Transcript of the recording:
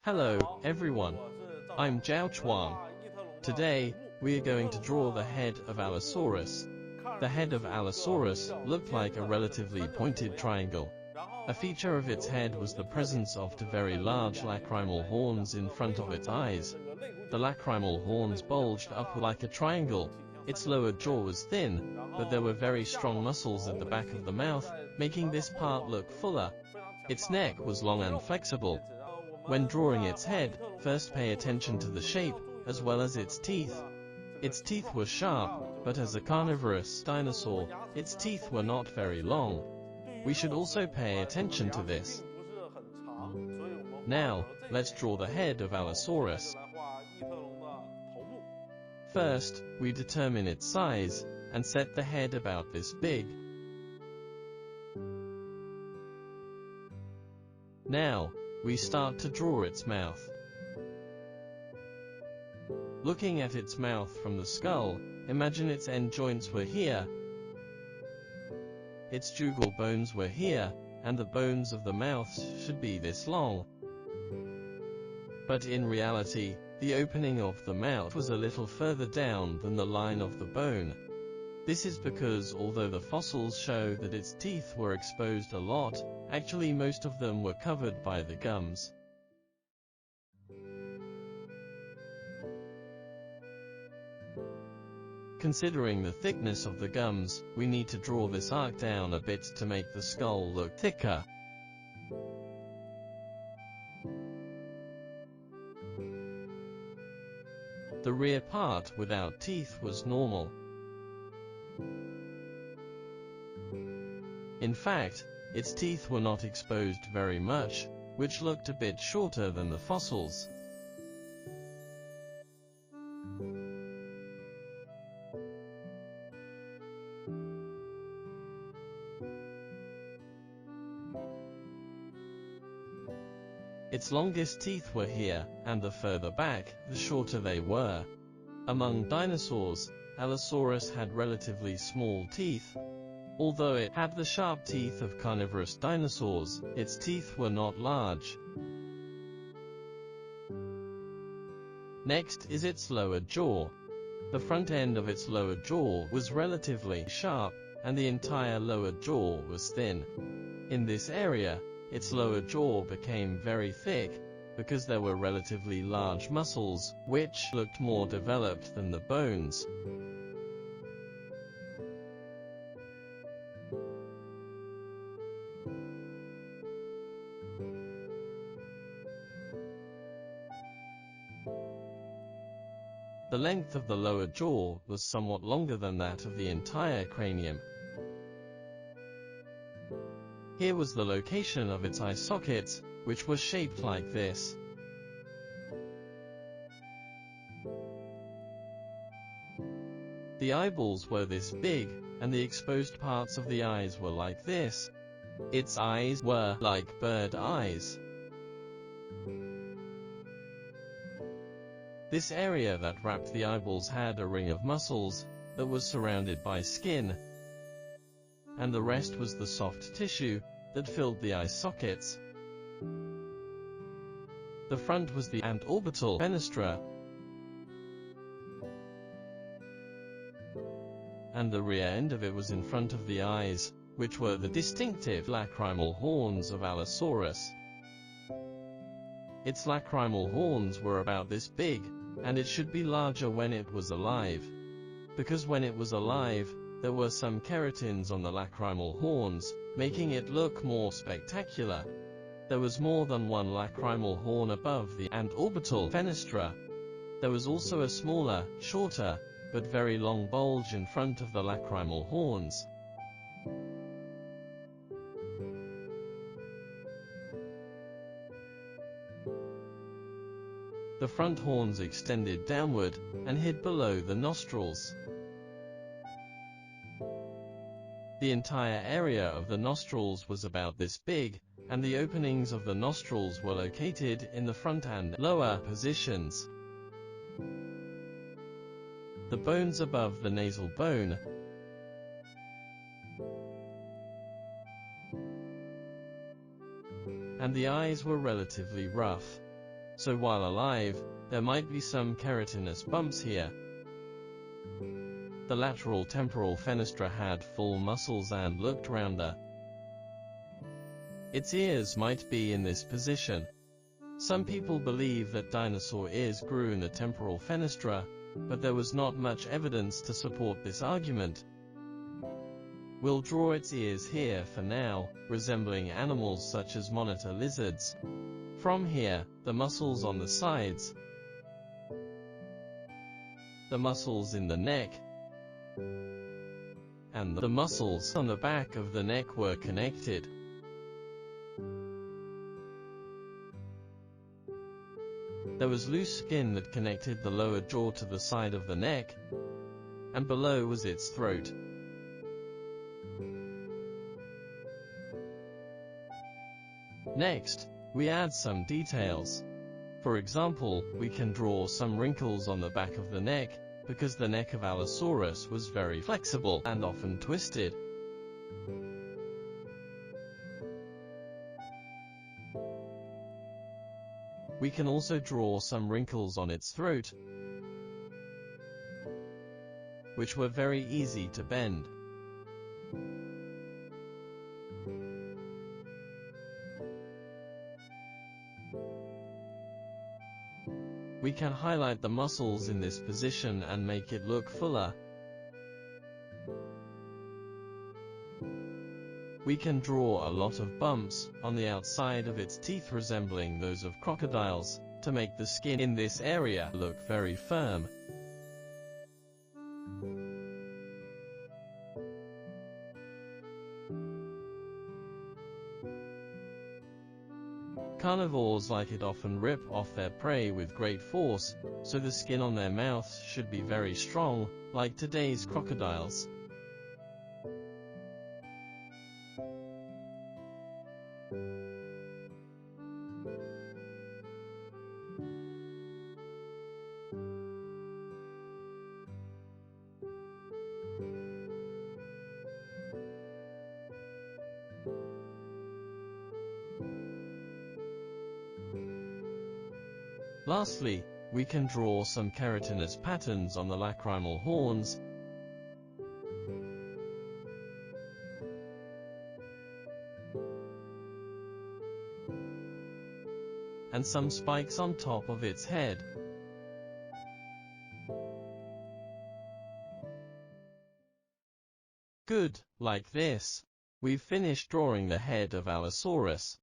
Hello, everyone. I'm ZHAO Chuang. Today, we are going to draw the head of Allosaurus. The head of Allosaurus looked like a relatively pointed triangle. A feature of its head was the presence of two very large lacrimal horns in front of its eyes. The lacrimal horns bulged up like a triangle. Its lower jaw was thin, but there were very strong muscles at the back of the mouth, making this part look fuller. Its neck was long and flexible. When drawing its head, first pay attention to the shape, as well as its teeth. Its teeth were sharp, but as a carnivorous dinosaur, its teeth were not very long. We should also pay attention to this. Now, let's draw the head of Allosaurus. First, we determine its size, and set the head about this big. Now, we start to draw its mouth. Looking at its mouth from the skull, imagine its end joints were here, its jugal bones were here, and the bones of the mouth should be this long. But in reality, the opening of the mouth was a little further down than the line of the bone. This is because although the fossils show that its teeth were exposed a lot, actually most of them were covered by the gums. Considering the thickness of the gums, we need to draw this arc down a bit to make the skull look thicker. The rear part without teeth was normal. In fact, its teeth were not exposed very much, which looked a bit shorter than the fossils. Its longest teeth were here, and the further back, the shorter they were. Among dinosaurs, Allosaurus had relatively small teeth. Although it had the sharp teeth of carnivorous dinosaurs, its teeth were not large. Next is its lower jaw. The front end of its lower jaw was relatively sharp, and the entire lower jaw was thin. In this area, its lower jaw became very thick, because there were relatively large muscles, which looked more developed than the bones. The length of the lower jaw was somewhat longer than that of the entire cranium. Here was the location of its eye sockets, which were shaped like this. The eyeballs were this big, and the exposed parts of the eyes were like this. Its eyes were like bird eyes. This area that wrapped the eyeballs had a ring of muscles that was surrounded by skin, and the rest was the soft tissue that filled the eye sockets. The front was the antorbital fenestra, and the rear end of it was in front of the eyes, which were the distinctive lacrimal horns of Allosaurus. Its lacrimal horns were about this big, and it should be larger when it was alive. Because when it was alive, there were some keratins on the lacrimal horns, making it look more spectacular. There was more than one lacrimal horn above the antorbital fenestra. There was also a smaller, shorter, but very long bulge in front of the lacrimal horns. The front horns extended downward, and hid below the nostrils. The entire area of the nostrils was about this big, and the openings of the nostrils were located in the front and lower positions. The bones above the nasal bone and the eyes were relatively rough. so while alive, there might be some keratinous bumps here. The lateral temporal fenestra had full muscles and looked rounder. Its ears might be in this position. Some people believe that dinosaur ears grew in the temporal fenestra, but there was not much evidence to support this argument. We'll draw its ears here for now, resembling animals such as monitor lizards. From here, the muscles on the sides, the muscles in the neck, and the muscles on the back of the neck were connected. There was loose skin that connected the lower jaw to the side of the neck, and below was its throat. Next, we add some details. For example, we can draw some wrinkles on the back of the neck, because the neck of Allosaurus was very flexible and often twisted. We can also draw some wrinkles on its throat, which were very easy to bend. We can highlight the muscles in this position and make it look fuller. We can draw a lot of bumps on the outside of its teeth resembling those of crocodiles, to make the skin in this area look very firm. Carnivores like it often rip off their prey with great force, so the skin on their mouths should be very strong, like today's crocodiles. Lastly, we can draw some keratinous patterns on the lacrimal horns, and some spikes on top of its head. Good, like this. We've finished drawing the head of Allosaurus.